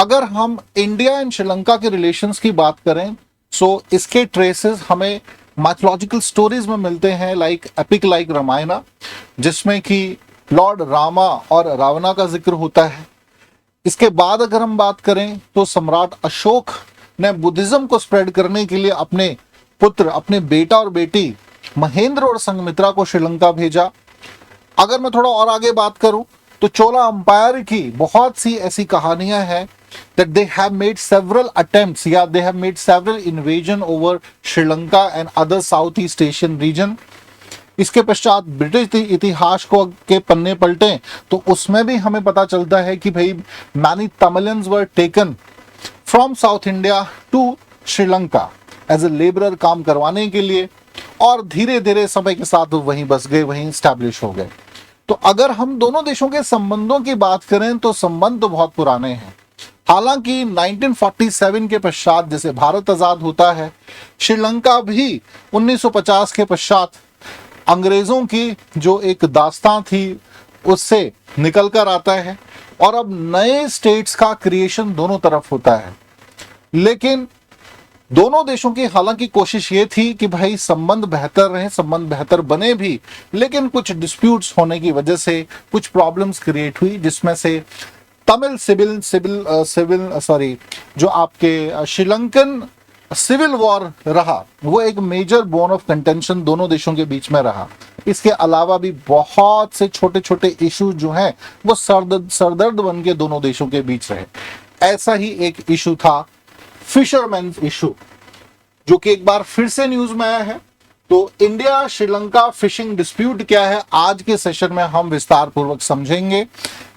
अगर हम India and Sri Lanka के रिलेशंस की बात करें, सो इसके ट्रेसेस हमें माइथोलॉजिकल स्टोरीज में मिलते हैं, लाइक एपिक लाइक रामायणा, जिसमें कि लॉर्ड रामा और रावणा का जिक्र होता है। इसके बाद अगर हम बात करें तो सम्राट अशोक ने बुद्धिज्म को स्प्रेड करने के लिए अपने पुत्र, अपने बेटा और बेटी महेंद्र और संघमित्रा को श्रीलंका भेजा। अगर मैं थोड़ा और आगे बात करूं तो चोला अंपायर की बहुत सी ऐसी कहानियां हैं that they have made several attempts, या they have made several invasion over Sri Lanka and other Southeast Asian region। इसके पश्चात ब्रिटिश इतिहास को के पन्ने पलटे तो उसमें भी हमें पता चलता है कि भाई many Tamilians were taken from South India to Sri Lanka as a labourer काम करवाने के लिए, और धीरे धीरे समय के साथ वहीं बस गए, वहीं स्टैब्लिश हो गए। तो अगर हम दोनों देशों के संबंधों की बात करें तो संबंध तो बहुत पुराने हैं। हालांकि 1947 के पश्चात जैसे भारत आजाद होता है, श्रीलंका भी 1950 के पश्चात अंग्रेजों की जो एक दास्तां थी उससे निकल कर आता है, और अब नए स्टेट्स का क्रिएशन दोनों तरफ होता है। लेकिन दोनों देशों की हालांकि कोशिश ये थी कि भाई संबंध बेहतर रहे, संबंध बेहतर बने भी, लेकिन कुछ डिस्प्यूट्स होने की वजह से कुछ प्रॉब्लम्स क्रिएट हुई, जिसमें से तमिल जो आपके श्रीलंकन सिविल वॉर रहा, वो एक मेजर बोन ऑफ कंटेंशन दोनों देशों के बीच में रहा। इसके अलावा भी बहुत से छोटे छोटे इशू जो हैं वो सरदर्द बन के दोनों देशों के बीच रहे। ऐसा ही एक इशू था फिशरमैन इशू, जो कि एक बार फिर से न्यूज में आया है। तो इंडिया श्रीलंका फिशिंग डिस्प्यूट क्या है, आज के सेशन में हम विस्तार पूर्वक समझेंगे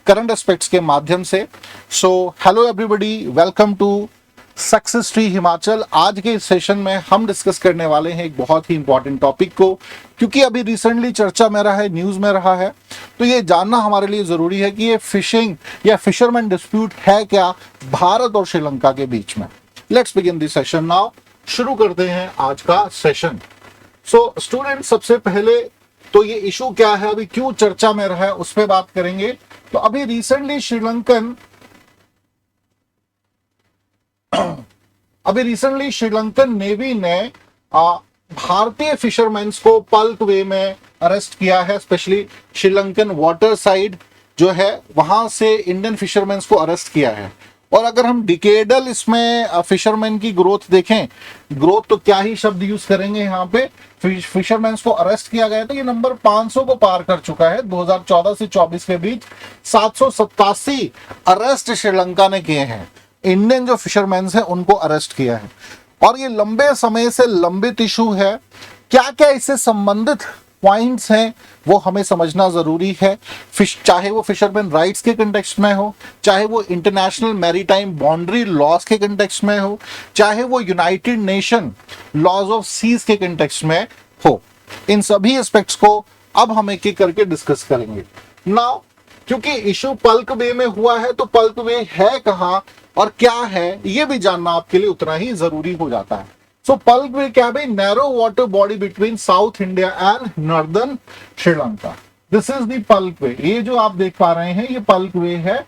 करंट एस्पेक्ट्स के माध्यम से। So hello everybody, welcome to success tree Himachal. आज के सेशन में हम डिस्कस करने वाले हैं एक बहुत ही इंपॉर्टेंट टॉपिक को, क्योंकि अभी रिसेंटली चर्चा में रहा है, न्यूज में रहा है, तो ये जानना हमारे लिए जरूरी है कि ये फिशिंग या फिशरमैन डिस्प्यूट है क्या भारत और श्रीलंका के बीच में। Let's begin this session now. शुरू करते हैं आज का सेशन। सो स्टूडेंट, सबसे पहले तो ये इशू क्या है, अभी क्यों चर्चा में रहा है, उस पर बात करेंगे। तो अभी रिसेंटली श्रीलंकन नेवी ने भारतीय फिशरमैन्स को पल्क वे में अरेस्ट किया है, स्पेशली श्रीलंकन वाटर साइड जो है वहां से इंडियन फिशरमैन्स को अरेस्ट किया है। और अगर हम डिकेडल इसमें फिशरमैन की ग्रोथ देखें, ग्रोथ तो क्या ही शब्द यूज करेंगे यहाँ पे, फिशरमैन्स को अरेस्ट किया गया तो ये नंबर 500 को पार कर चुका है। 2014 से 24 के बीच 787 अरेस्ट श्रीलंका ने किए हैं, इंडियन जो फिशरमैन्स हैं उनको अरेस्ट किया है। और ये लंबे समय से लंबित इशू है। क्या क्या इससे संबंधित पॉइंट्स हैं वो हमें समझना जरूरी है, चाहे वो फिशरमैन राइट्स के कंटेक्स्ट में हो, चाहे वो इंटरनेशनल मैरीटाइम बाउंड्री लॉज के कंटेक्स्ट में हो, चाहे वो United Nation laws of seas के कंटेक्स्ट में हो। इन सभी एस्पेक्ट्स को अब हम एक एक करके डिस्कस करेंगे। नाउ क्योंकि इशू पल्क वे में हुआ है तो पल्क वे है कहां और क्या है ये भी जानना आपके लिए उतना ही जरूरी हो जाता है। सो पल्क वे क्या है, narrow water body between South India and northern Sri Lanka. This is the Palk way. ये जो आप देख पा रहे हैं ये पल्क वे है।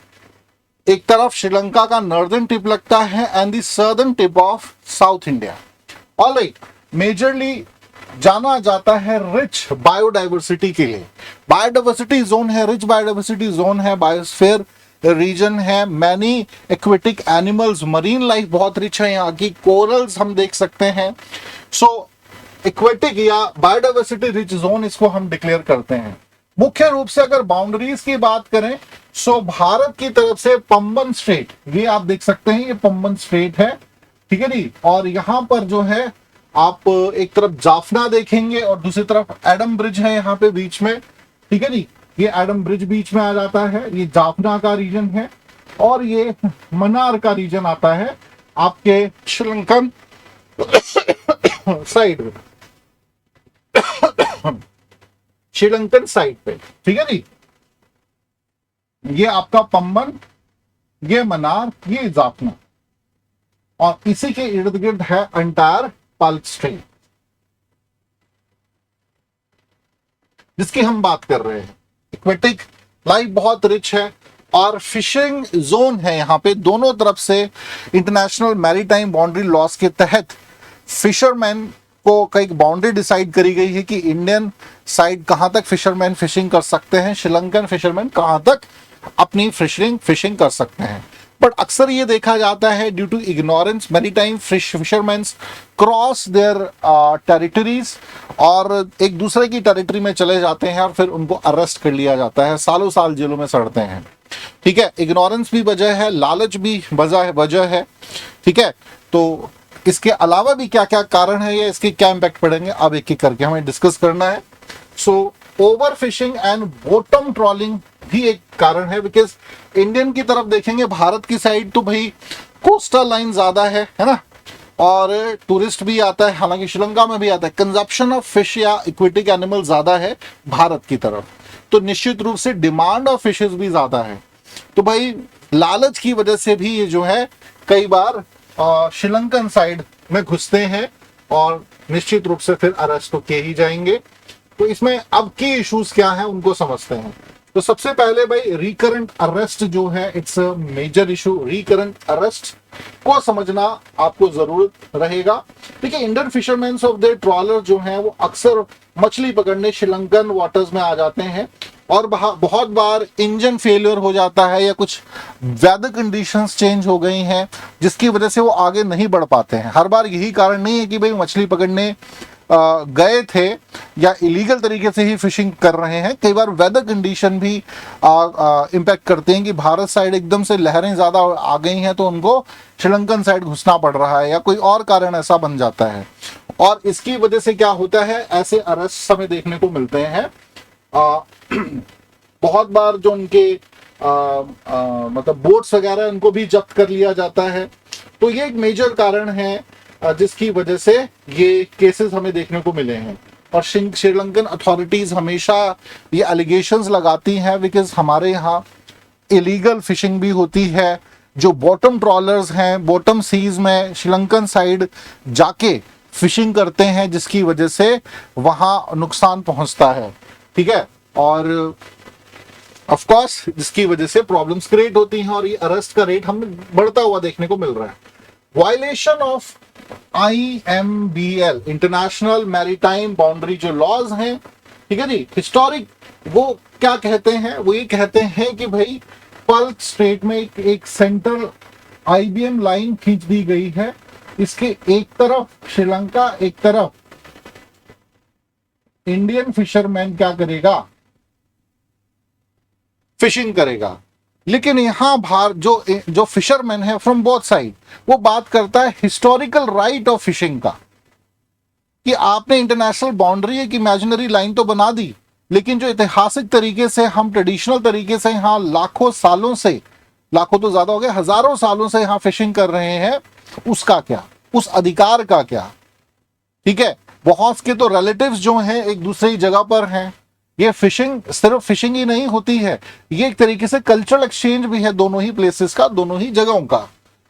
एक तरफ श्रीलंका का नॉर्दर्न टिप लगता है and the southern tip of south India. Alright, majorly जाना जाता है रिच बायोडाइवर्सिटी के लिए। बायोडाइवर्सिटी जोन है, रिच बायोडाइवर्सिटी जोन है, बायोस्फीयर रीजन है, many aquatic animals, marine life बहुत रिच है यहाँ की, कोरल्स हम देख सकते हैं। सो एक्वेटिक या बायोडाइवर्सिटी रिच जोन इसको हम डिक्लेयर करते हैं। मुख्य रूप से अगर बाउंड्रीज की बात करें सो भारत की तरफ से पंबन स्ट्रेट, ये आप देख सकते हैं, ये पंबन स्ट्रेट है, ठीक है जी। और यहाँ पर जो है आप एक तरफ जाफना देखेंगे और दूसरी तरफ एडम ब्रिज है यहाँ पे बीच में, ठीक है जी। ये एडम ब्रिज बीच में आ जाता है, ये जाफना का रीजन है, और ये मनार का रीजन आता है आपके श्रीलंकन साइड में, श्रीलंकन साइड पे, ठीक है जी। ये आपका पंबन, ये मनार, ये जाफना, और इसी के इर्द गिर्द है एंटायर पल्क स्ट्रीम जिसकी हम बात कर रहे हैं। एक्वेटिक लाइफ बहुत रिच है और फिशिंग जोन है यहाँ पे दोनों तरफ से। इंटरनेशनल मैरीटाइम बाउंड्री लॉस के तहत फिशरमैन को कई बाउंड्री डिसाइड करी गई है कि इंडियन साइड कहाँ तक फिशरमैन फिशिंग कर सकते हैं, श्रीलंकन फिशरमैन कहाँ तक अपनी फिशिंग कर सकते हैं। बट अक्सर ये देखा जाता है due to ignorance maritime fisherman cross their territories और एक दूसरे की टेरिटरी में चले जाते हैं और फिर उनको अरेस्ट कर लिया जाता है, सालों साल जेलों में सड़ते हैं। ठीक है, इग्नोरेंस भी वजह है, लालच भी वजह है। ठीक है, तो इसके अलावा भी क्या क्या कारण है या इसके क्या इम्पैक्ट पड़ेंगे अब एक एक करके हमें डिस्कस करना है। So over fishing and bottom trawling भी एक कारण है, बिकॉज इंडियन की तरफ देखेंगे भारत की साइड तो भाई कोस्टल लाइन ज्यादा है ना, और टूरिस्ट भी आता है, हालांकि श्रीलंका में भी आता है। कंजप्शन ऑफ फिश या इक्वेटिक एनिमल ज्यादा है भारत की तरफ, तो निश्चित रूप से डिमांड ऑफ फिशेस भी ज्यादा है। तो भाई लालच की वजह से भी ये जो है कई बार श्रीलंकन साइड में घुसते हैं और निश्चित रूप से फिर अरेस्ट तो किए ही जाएंगे। तो इसमें अब की इश्यूज क्या हैं उनको समझते हैं। तो सबसे पहले भाई रिकरेंट अरेस्ट जो है, it's a major issue. Recurrent arrest को समझना आपको जरूरत रहेगा। देखिए, Indian fisherman of the trawler जो है वो अक्सर मछली पकड़ने श्रीलंकन वाटर्स में आ जाते हैं और बहुत बार इंजन फेलियर हो जाता है या कुछ वेदर कंडीशंस चेंज हो गई हैं जिसकी वजह से वो आगे नहीं बढ़ पाते हैं। हर बार यही कारण नहीं है कि भाई मछली पकड़ने गए थे या इलीगल तरीके से ही फिशिंग कर रहे हैं। कई बार वेदर कंडीशन भी इम्पैक्ट करते हैं कि भारत साइड एकदम से लहरें ज़्यादा आ गई हैं तो उनको श्रीलंकन साइड घुसना पड़ रहा है या कोई और कारण ऐसा बन जाता है। और इसकी वजह से क्या होता है, ऐसे अरेस्ट हमें देखने को मिलते हैं। बहुत बार जो उनके मतलब बोट्स वगैरह उनको भी जब्त कर लिया जाता है। तो ये एक मेजर कारण है जिसकी वजह से ये केसेस हमें देखने को मिले हैं। और श्रीलंकन अथॉरिटीज हमेशा ये एलिगेशंस लगाती हैं बिकॉज हमारे यहाँ इलीगल फिशिंग भी होती है। जो बॉटम ट्रॉलर्स हैं बॉटम सीज में श्रीलंकन साइड जाके फिशिंग करते हैं जिसकी वजह से वहाँ नुकसान पहुंचता है। ठीक है, और ऑफ कोर्स जिसकी वजह से प्रॉब्लम्स क्रिएट होती हैं और ये अरेस्ट का रेट हमें बढ़ता हुआ देखने को मिल रहा है। Violation of IMBL international maritime boundary जो लॉज हैं, ठीक है जी, हिस्टोरिक, वो क्या कहते हैं, वो ये कहते हैं कि भाई पल्क स्ट्रेट में एक सेंट्रल IBM लाइन खींच दी गई है। इसके एक तरफ श्रीलंका, एक तरफ इंडियन फिशरमैन क्या करेगा, फिशिंग करेगा। लेकिन यहां बाहर जो फिशरमैन है फ्रॉम बोथ साइड वो बात करता है हिस्टोरिकल राइट ऑफ फिशिंग का, कि आपने इंटरनेशनल बाउंड्री एक इमेजिनरी लाइन तो बना दी, लेकिन जो ऐतिहासिक तरीके से हम ट्रेडिशनल तरीके से यहाँ लाखों सालों से, लाखों तो ज्यादा हो गए, हजारों सालों से यहाँ फिशिंग कर रहे हैं, उसका क्या, उस अधिकार का क्या। ठीक है, बहुत के तो रिलेटिव्स जो हैं एक दूसरी जगह पर हैं। ये फिशिंग सिर्फ फिशिंग ही नहीं होती है, ये एक तरीके से कल्चरल एक्सचेंज भी है दोनों ही प्लेसेस का, दोनों ही जगहों का।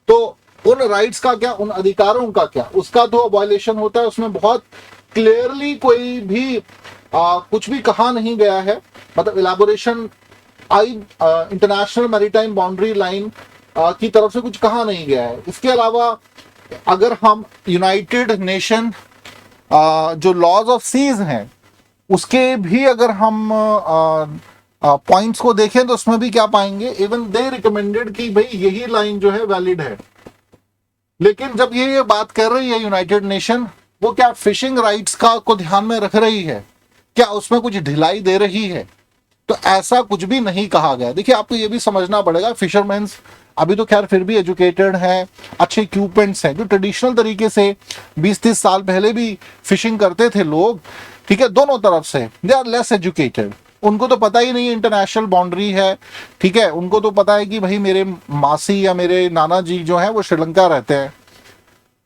तो उन राइट्स का क्या, उन अधिकारों का क्या, उसका तो वायलेशन होता है। उसमें बहुत क्लियरली कोई भी कुछ भी कहा नहीं गया है, मतलब elaboration international maritime boundary line की तरफ से कुछ कहा नहीं गया है। इसके अलावा अगर हम यूनाइटेड नेशन जो लॉज ऑफ सीज हैं उसके भी अगर हम पॉइंट्स को देखें तो उसमें भी क्या पाएंगे, इवन दे रिकमेंडेड कि भाई यही लाइन जो है वैलिड है। लेकिन जब ये बात कर रही है यूनाइटेड नेशन, वो क्या फिशिंग राइट्स का को ध्यान में रख रही है, क्या उसमें कुछ ढिलाई दे रही है? तो ऐसा कुछ भी नहीं कहा गया। देखिए, आपको ये भी समझना पड़ेगा, फिशरमैन्स अभी तो खैर फिर भी एजुकेटेड हैं, अच्छे इक्विपमेंट्स हैं। जो ट्रेडिशनल तरीके से 20-30 साल पहले भी फिशिंग करते थे लोग, ठीक है, दोनों तरफ से, दे आर लेस एजुकेटेड। उनको तो पता ही नहीं इंटरनेशनल बाउंड्री है। ठीक है, उनको तो पता है कि भाई मेरे मासी या मेरे नाना जी जो है वो श्रीलंका रहते हैं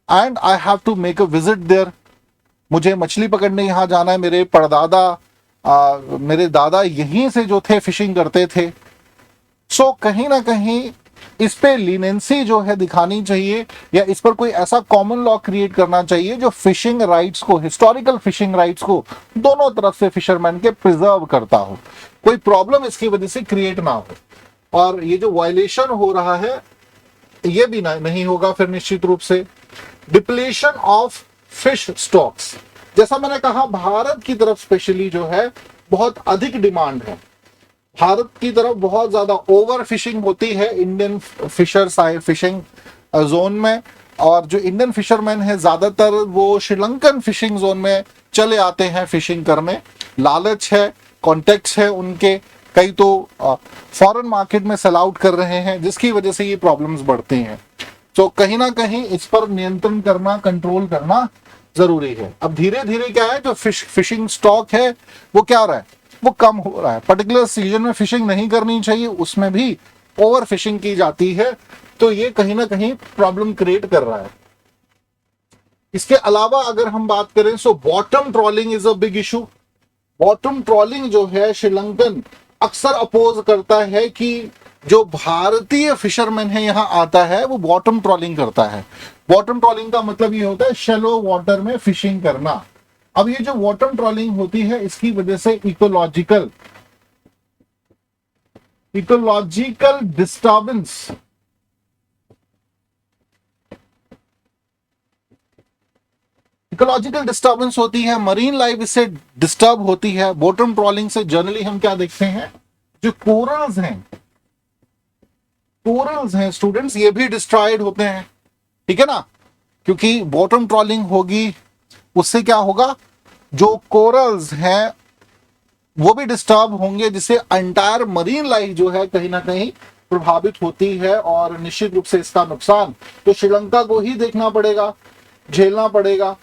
and I have to make a visit there, मुझे मछली पकड़ने यहाँ जाना है। मेरे परदादा मेरे दादा यहीं से जो थे फिशिंग करते थे। सो कहीं ना कहीं इस पे लीनेंसी जो है दिखानी चाहिए, या इस पर कोई ऐसा कॉमन लॉ क्रिएट करना चाहिए जो फिशिंग राइट्स को, हिस्टोरिकल फिशिंग राइट्स को दोनों तरफ से फिशरमैन के प्रिजर्व करता हो, कोई प्रॉब्लम इसकी वजह से क्रिएट ना हो। और ये जो वायलेशन हो रहा है ये भी नहीं होगा फिर निश्चित रूप से। डिप्लीशन ऑफ फिश स्टॉक्स, जैसा मैंने कहा भारत की तरफ स्पेशली जो है बहुत अधिक डिमांड है, भारत की तरफ बहुत ज्यादा ओवर फिशिंग होती है इंडियन फिशिंग जोन में, और जो इंडियन फिशरमैन है ज्यादातर वो श्रीलंकन फिशिंग जोन में चले आते हैं फिशिंग करने। लालच है, कॉन्टेक्ट्स है उनके, कई तो फॉरेन मार्केट में सेल आउट कर रहे हैं, जिसकी वजह से ये प्रॉब्लम्स बढ़ती हैं। तो कहीं ना कहीं इस पर नियंत्रण करना, कंट्रोल करना जरूरी है। अब धीरे धीरे क्या है, जो फिशिंग स्टॉक है वो क्या हो रहा है, वो कम हो रहा है। पर्टिकुलर सीजन में फिशिंग नहीं करनी चाहिए, उसमें भी ओवर फिशिंग की जाती है, तो ये कहीं ना कहीं प्रॉब्लम क्रिएट कर रहा है। इसके अलावा अगर हम बात करें so bottom trawling is a big issue. Bottom trawling जो है श्रीलंकन अक्सर अपोज करता है कि जो भारतीय फिशरमैन है यहां आता है वो बॉटम ट्रॉलिंग करता है। बॉटम ट्रॉलिंग का मतलब ये होता है शैलो वाटर में फिशिंग करना। अब ये जो बॉटम ट्रॉलिंग होती है इसकी वजह से इकोलॉजिकल डिस्टर्बेंस, इकोलॉजिकल डिस्टर्बेंस होती है, मरीन लाइफ इससे डिस्टर्ब होती है। बॉटम ट्रॉलिंग से जनरली हम क्या देखते हैं, जो कोरल्स हैं स्टूडेंट्स, ये भी डिस्ट्रॉयड होते हैं, ठीक है ना, क्योंकि बॉटम ट्रॉलिंग होगी उससे क्या होगा, जो कोरल्स हैं वो भी डिस्टर्ब होंगे, जिससे एंटायर मरीन लाइफ जो है कहीं ना कहीं प्रभावित होती है, और निश्चित रूप से इसका नुकसान तो श्रीलंका को ही देखना पड़ेगा, झेलना पड़ेगा।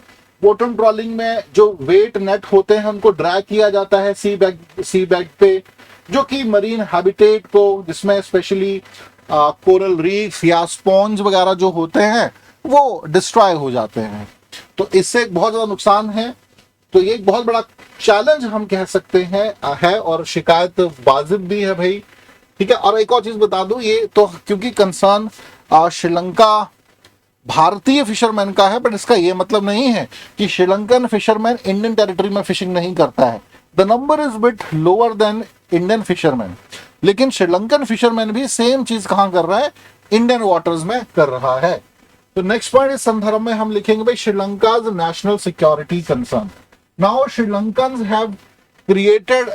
बॉटम ट्रॉलिंग में जो वेट नेट होते हैं उनको ड्रैग किया जाता है सी बैग पे, जो कि मरीन हैबिटेट को, जिसमें स्पेशली कोरल रीफ या स्पॉन्ज वगैरह जो होते हैं वो डिस्ट्रॉय हो जाते हैं, तो इससे बहुत ज्यादा नुकसान है। तो ये एक बहुत बड़ा चैलेंज हम कह सकते हैं है, और शिकायत वाजिब भी है भाई, ठीक है। और एक और चीज बता दूं, ये तो क्योंकि कंसर्न श्रीलंका भारतीय फिशरमैन का है, बट इसका ये मतलब नहीं है कि श्रीलंकन फिशरमैन इंडियन टेरिटरी में फिशिंग नहीं करता है। The number is bit lower than Indian fisherman, लेकिन श्रीलंकन फिशरमैन भी सेम चीज कहां कर रहा है, इंडियन वाटर्स में कर रहा है। तो नेक्स्ट पॉइंट इस संदर्भ में हम लिखेंगे भाई Sri Lanka national security concern. Now Sri Lankans have created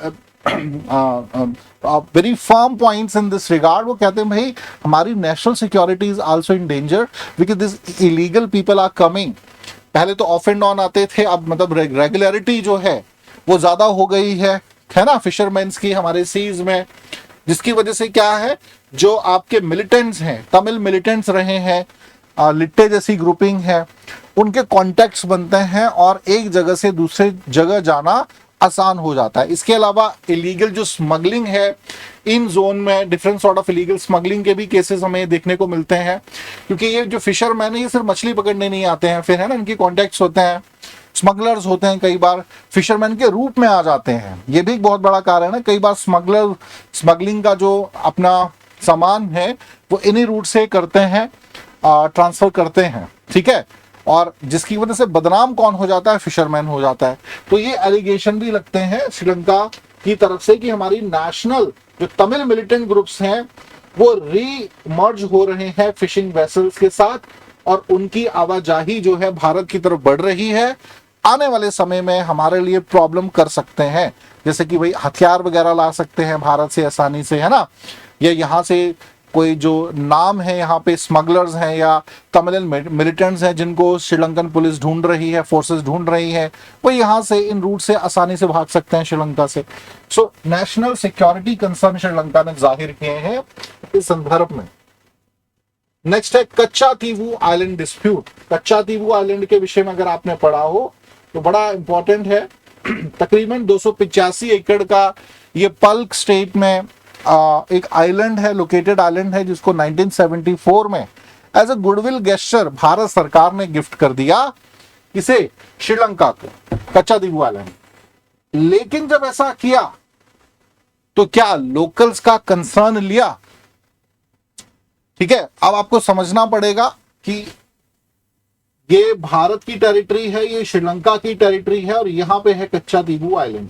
very firm points in this regard. वो कहते हैं भाई हमारी national security is also in danger because this illegal people are coming. पहले तो ऑफ एंड ऑन आते थे, अब मतलब रेगुलरिटी जो है वो ज्यादा हो गई है ना, फिशरमैन्स की हमारे सीज में, जिसकी वजह से क्या है, जो आपके मिलिटेंट्स हैं, तमिल मिलिटेंट्स रहे हैं, लिट्टे जैसी ग्रुपिंग है, उनके कॉन्टेक्ट्स बनते हैं और एक जगह से दूसरे जगह जाना आसान हो जाता है। इसके अलावा इलीगल जो स्मगलिंग है इन जोन में, different sort of illegal smuggling के भी केसेस हमें देखने को मिलते हैं, क्योंकि ये जो फिशरमैन है ये सिर्फ मछली पकड़ने नहीं आते हैं, फिर है ना इनके कॉन्टेक्ट्स होते हैं, स्मगलर्स होते हैं, कई बार फिशरमैन के रूप में आ जाते हैं। ये भी एक बहुत बड़ा कारण है, कई बार स्मगलिंग का जो अपना सामान है वो इन्हीं रूट से करते हैं, ट्रांसफर करते हैं, ठीक है, और जिसकी वजह से बदनाम कौन हो जाता है, फिशरमैन हो जाता है। तो ये एलिगेशन भी लगते हैं श्रीलंका की तरफ से कि हमारी नेशनल जो तमिल मिलिटेंट ग्रुप्स हैं वो रीमर्ज हो रहे हैं फिशिंग वेसल्स के साथ, और उनकी आवाजाही जो है भारत की तरफ बढ़ रही है। आने वाले समय में हमारे लिए प्रॉब्लम कर सकते हैं, जैसे कि भाई हथियार वगैरह ला सकते हैं भारत से आसानी से, है ना, या यहाँ से कोई जो नाम है यहाँ पे स्मगलर्स हैं या तमिल मिलिटेंट्स हैं जिनको श्रीलंकन पुलिस ढूंढ रही है, फोर्सेस ढूंढ रही है, वो यहाँ से इन रूट से आसानी से भाग सकते हैं श्रीलंका से। So national security concern Sri Lanka ने जाहिर किए हैं इस संदर्भ में। नेक्स्ट है कच्चा तीवू आइलैंड डिस्प्यूट। कच्चा तीवू आइलैंड के विषय में अगर आपने पढ़ा हो तो बड़ा इंपॉर्टेंट है। तकरीबन 285 एकड़ का ये पल्क स्टेट में एक आइलैंड है, लोकेटेड आइलैंड है, जिसको 1974 में as a goodwill gesture Bharat सरकार ने गिफ्ट कर दिया किसे, श्रीलंका को, कच्चा तीवू आइलैंड। लेकिन जब ऐसा किया तो क्या लोकल्स का कंसर्न लिया, ठीक है। अब आपको समझना पड़ेगा कि ये भारत की टेरिटरी है, ये श्रीलंका की टेरिटरी है, और यहां पे है कच्चा तीवू आइलैंड।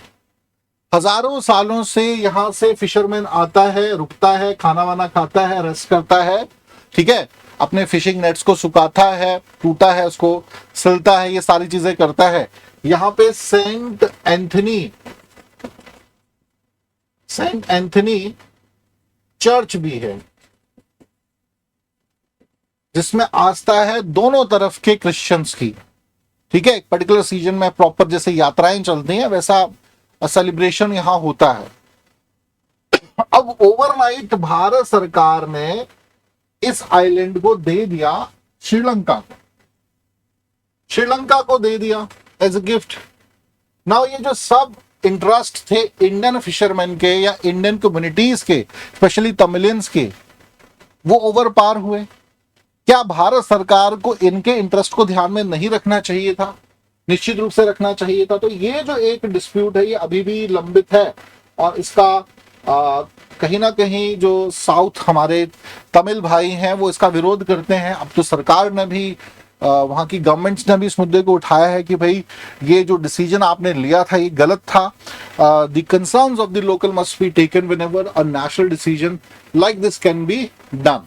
हजारों सालों से यहां से फिशरमैन आता है, रुकता है, खाना वाना खाता है, रेस्ट करता है, ठीक है, अपने फिशिंग नेट्स को सुखाता है, टूटा है उसको सिलता है, ये सारी चीजें करता है। यहां पे सेंट एंथनी चर्च भी है, जिसमें आस्था है दोनों तरफ के क्रिश्चियंस की, ठीक है। एक पर्टिकुलर सीजन में प्रॉपर जैसे यात्राएं चलती हैं वैसा सेलिब्रेशन यहां होता है। अब ओवरनाइट भारत सरकार ने इस आइलैंड को दे दिया श्रीलंका को दे दिया एज अ गिफ्ट। नाउ ये जो सब इंटरेस्ट थे इंडियन फिशरमैन के या इंडियन कम्युनिटीज के, स्पेशली तमिलियंस के, वो ओवर पार हुए। क्या भारत सरकार को इनके इंटरेस्ट को ध्यान में नहीं रखना चाहिए था? निश्चित रूप से रखना चाहिए था। तो ये जो एक डिस्प्यूट है ये अभी भी लंबित है और इसका कहीं ना कहीं जो साउथ हमारे तमिल भाई हैं वो इसका विरोध करते हैं। अब तो सरकार ने भी वहां की गवर्नमेंट्स ने भी इस मुद्दे को उठाया है कि भाई ये जो डिसीजन आपने लिया था ये गलत था। The concerns of the local must be taken whenever a national decision like this can be done.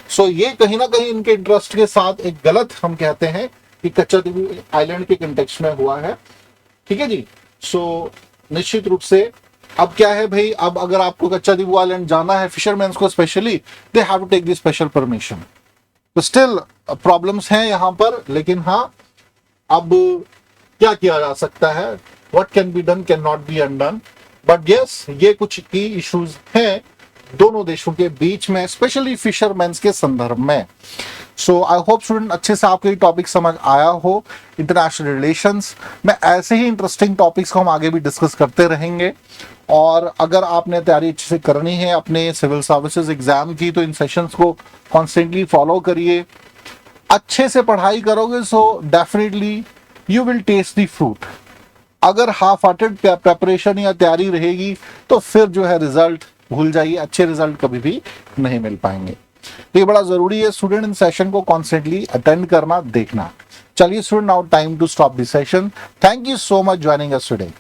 So ये कहीं ना कहीं इनके इंटरेस्ट के साथ एक गलत, हम कहते हैं कि कच्चादीव आइलैंड के कंटेक्स्ट में हुआ है, ठीक है जी। सो निश्चित रूप से अब क्या है भाई, अब अगर आपको कच्चादीव आइलैंड जाना है फिशरमैन को specially, they have to take the special permission. तो स्टिल प्रॉब्लम्स हैं यहाँ पर, लेकिन हाँ अब क्या किया जा सकता है, what can be done can not be undone. But yes, ये कुछ की इश्यूज हैं दोनों देशों के बीच में, स्पेशली फिशरमैन्स के संदर्भ में। सो आई होप स्टूडेंट अच्छे से आपको ये टॉपिक समझ आया हो। इंटरनेशनल रिलेशंस में ऐसे ही इंटरेस्टिंग टॉपिक्स को हम आगे भी डिस्कस करते रहेंगे। और अगर आपने तैयारी अच्छे से करनी है अपने सिविल सर्विसेज एग्जाम की, तो इन सेशंस को कॉन्स्टेंटली फॉलो करिए, अच्छे से पढ़ाई करोगे so definitely you will test the fruit. अगर हाफ हार्टेड प्रेपरेशन या तैयारी रहेगी तो फिर जो है रिजल्ट भूल जाइए, अच्छे रिजल्ट कभी भी नहीं मिल पाएंगे। तो ये बड़ा जरूरी है स्टूडेंट इन सेशन को कॉन्स्टेंटली अटेंड करना, देखना। चलिए student, now time to stop the session. Thank you so much joining us today.